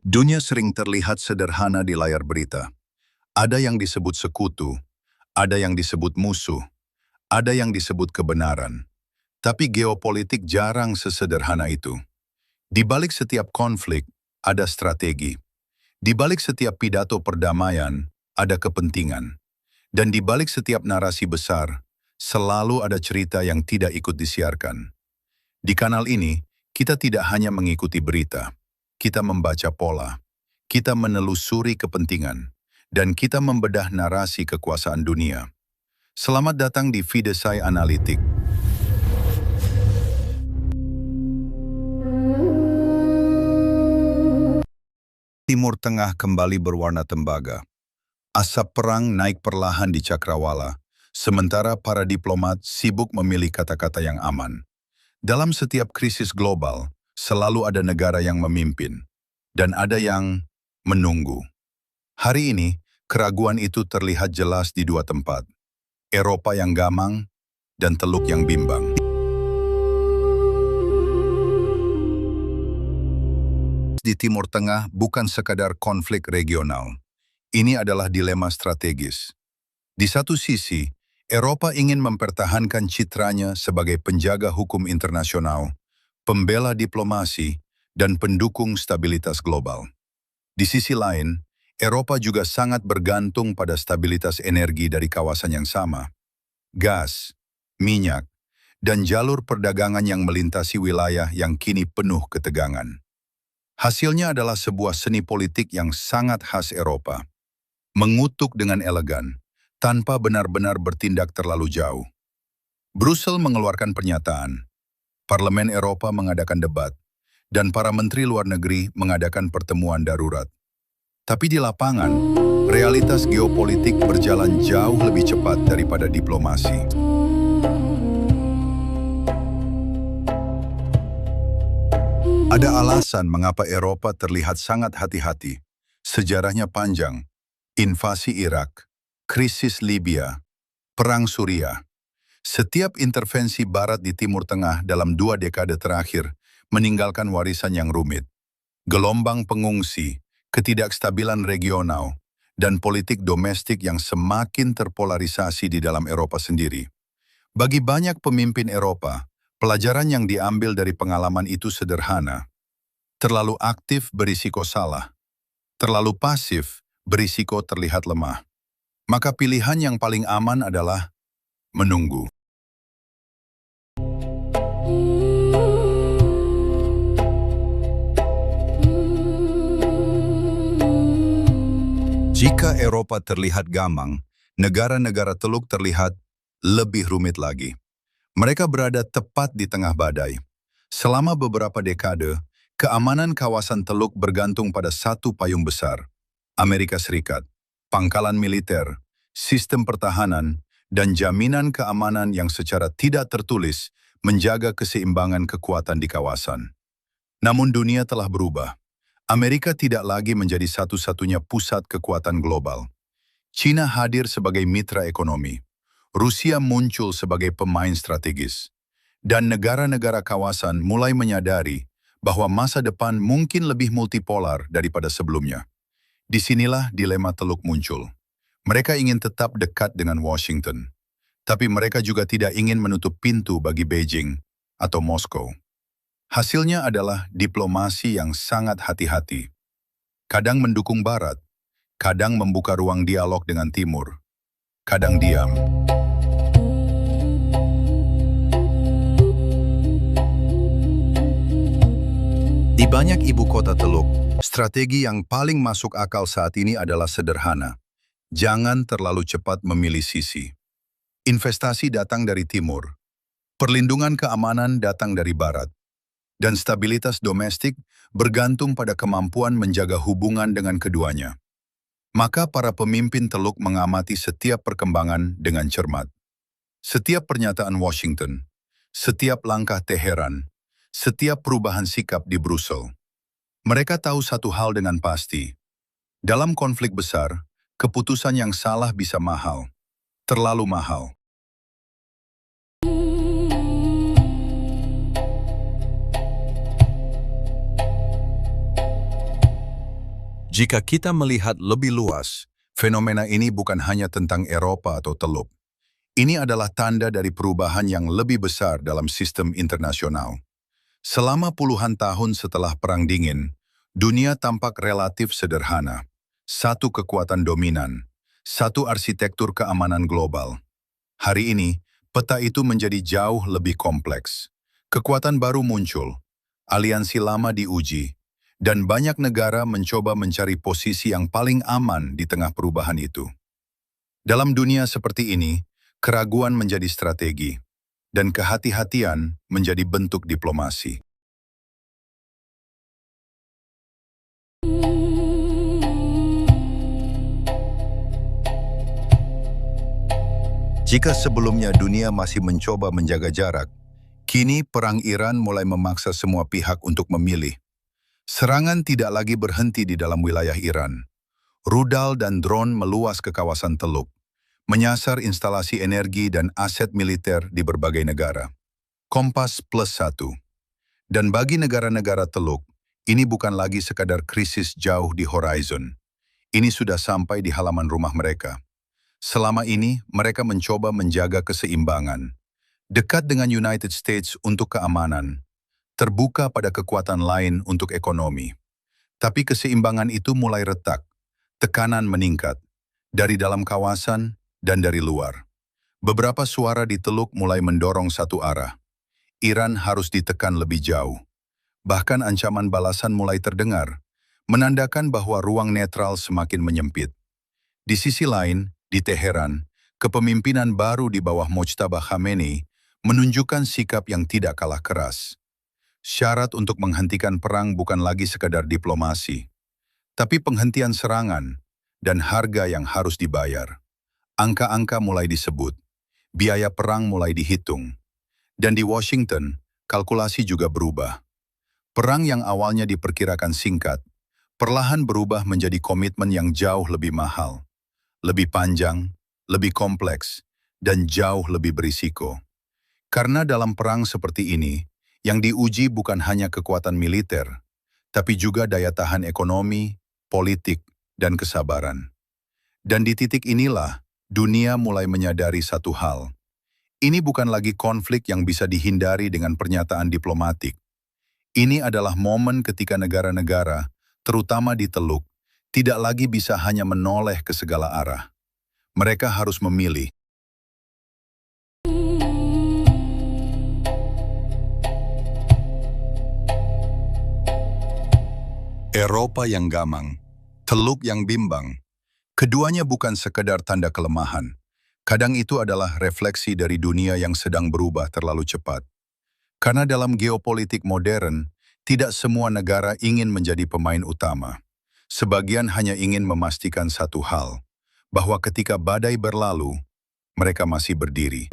Dunia sering terlihat sederhana di layar berita. Ada yang disebut sekutu, ada yang disebut musuh, ada yang disebut kebenaran. Tapi geopolitik jarang sesederhana itu. Di balik setiap konflik, ada strategi. Di balik setiap pidato perdamaian, ada kepentingan. Dan di balik setiap narasi besar, selalu ada cerita yang tidak ikut disiarkan. Di kanal ini, kita tidak hanya mengikuti berita. Kita membaca pola, kita menelusuri kepentingan, dan kita membedah narasi kekuasaan dunia. Selamat datang di Videsai Analitik. Timur Tengah kembali berwarna tembaga. Asap perang naik perlahan di Cakrawala, sementara para diplomat sibuk memilih kata-kata yang aman. Dalam setiap krisis global, selalu ada negara yang memimpin, dan ada yang menunggu. Hari ini, keraguan itu terlihat jelas di dua tempat. Eropa yang gamang, dan Teluk yang bimbang. Di Timur Tengah bukan sekadar konflik regional. Ini adalah dilema strategis. Di satu sisi, Eropa ingin mempertahankan citranya sebagai penjaga hukum internasional, pembela diplomasi, dan pendukung stabilitas global. Di sisi lain, Eropa juga sangat bergantung pada stabilitas energi dari kawasan yang sama. Gas, minyak, dan jalur perdagangan yang melintasi wilayah yang kini penuh ketegangan. Hasilnya adalah sebuah seni politik yang sangat khas Eropa. Mengutuk dengan elegan, tanpa benar-benar bertindak terlalu jauh. Brussel mengeluarkan pernyataan. Parlemen Eropa mengadakan debat, dan para menteri luar negeri mengadakan pertemuan darurat. Tapi di lapangan, realitas geopolitik berjalan jauh lebih cepat daripada diplomasi. Ada alasan mengapa Eropa terlihat sangat hati-hati. Sejarahnya panjang. Invasi Irak, krisis Libya, perang Suriah. Setiap intervensi Barat di Timur Tengah dalam 2 dekade terakhir meninggalkan warisan yang rumit. Gelombang pengungsi, ketidakstabilan regional, dan politik domestik yang semakin terpolarisasi di dalam Eropa sendiri. Bagi banyak pemimpin Eropa, pelajaran yang diambil dari pengalaman itu sederhana. Terlalu aktif berisiko salah. Terlalu pasif berisiko terlihat lemah. Maka pilihan yang paling aman adalah menunggu. Jika Eropa terlihat gamang, negara-negara Teluk terlihat lebih rumit lagi. Mereka berada tepat di tengah badai. Selama beberapa dekade, keamanan kawasan Teluk bergantung pada satu payung besar. Amerika Serikat, pangkalan militer, sistem pertahanan, dan jaminan keamanan yang secara tidak tertulis menjaga keseimbangan kekuatan di kawasan. Namun dunia telah berubah. Amerika tidak lagi menjadi satu-satunya pusat kekuatan global. China hadir sebagai mitra ekonomi. Rusia muncul sebagai pemain strategis. Dan negara-negara kawasan mulai menyadari bahwa masa depan mungkin lebih multipolar daripada sebelumnya. Disinilah dilema Teluk muncul. Mereka ingin tetap dekat dengan Washington. Tapi mereka juga tidak ingin menutup pintu bagi Beijing atau Moskow. Hasilnya adalah diplomasi yang sangat hati-hati. Kadang mendukung Barat, kadang membuka ruang dialog dengan Timur, kadang diam. Di banyak ibu kota Teluk, strategi yang paling masuk akal saat ini adalah sederhana. Jangan terlalu cepat memilih sisi. Investasi datang dari Timur, perlindungan keamanan datang dari Barat. Dan stabilitas domestik bergantung pada kemampuan menjaga hubungan dengan keduanya. Maka para pemimpin Teluk mengamati setiap perkembangan dengan cermat. Setiap pernyataan Washington, setiap langkah Teheran, setiap perubahan sikap di Brussel. Mereka tahu satu hal dengan pasti. Dalam konflik besar, keputusan yang salah bisa mahal, terlalu mahal. Jika kita melihat lebih luas, fenomena ini bukan hanya tentang Eropa atau Teluk. Ini adalah tanda dari perubahan yang lebih besar dalam sistem internasional. Selama puluhan tahun setelah Perang Dingin, dunia tampak relatif sederhana. Satu kekuatan dominan, satu arsitektur keamanan global. Hari ini, peta itu menjadi jauh lebih kompleks. Kekuatan baru muncul, aliansi lama diuji, dan banyak negara mencoba mencari posisi yang paling aman di tengah perubahan itu. Dalam dunia seperti ini, keraguan menjadi strategi, dan kehati-hatian menjadi bentuk diplomasi. Jika sebelumnya dunia masih mencoba menjaga jarak, kini perang Iran mulai memaksa semua pihak untuk memilih. Serangan tidak lagi berhenti di dalam wilayah Iran. Rudal dan drone meluas ke kawasan Teluk, menyasar instalasi energi dan aset militer di berbagai negara. Kompas +1. Dan bagi negara-negara Teluk, ini bukan lagi sekadar krisis jauh di horizon. Ini sudah sampai di halaman rumah mereka. Selama ini, mereka mencoba menjaga keseimbangan. Dekat dengan United States untuk keamanan, terbuka pada kekuatan lain untuk ekonomi. Tapi keseimbangan itu mulai retak, tekanan meningkat, dari dalam kawasan dan dari luar. Beberapa suara di Teluk mulai mendorong satu arah. Iran harus ditekan lebih jauh. Bahkan ancaman balasan mulai terdengar, menandakan bahwa ruang netral semakin menyempit. Di sisi lain, di Teheran, kepemimpinan baru di bawah Mojtaba Khamenei menunjukkan sikap yang tidak kalah keras. Syarat untuk menghentikan perang bukan lagi sekadar diplomasi, tapi penghentian serangan dan harga yang harus dibayar. Angka-angka mulai disebut, biaya perang mulai dihitung. Dan di Washington, kalkulasi juga berubah. Perang yang awalnya diperkirakan singkat, perlahan berubah menjadi komitmen yang jauh lebih mahal, lebih panjang, lebih kompleks, dan jauh lebih berisiko. Karena dalam perang seperti ini, yang diuji bukan hanya kekuatan militer, tapi juga daya tahan ekonomi, politik, dan kesabaran. Dan di titik inilah, dunia mulai menyadari satu hal. Ini bukan lagi konflik yang bisa dihindari dengan pernyataan diplomatik. Ini adalah momen ketika negara-negara, terutama di Teluk, tidak lagi bisa hanya menoleh ke segala arah. Mereka harus memilih. Eropa yang gamang, Teluk yang bimbang. Keduanya bukan sekedar tanda kelemahan. Kadang itu adalah refleksi dari dunia yang sedang berubah terlalu cepat. Karena dalam geopolitik modern, tidak semua negara ingin menjadi pemain utama. Sebagian hanya ingin memastikan satu hal, bahwa ketika badai berlalu, mereka masih berdiri.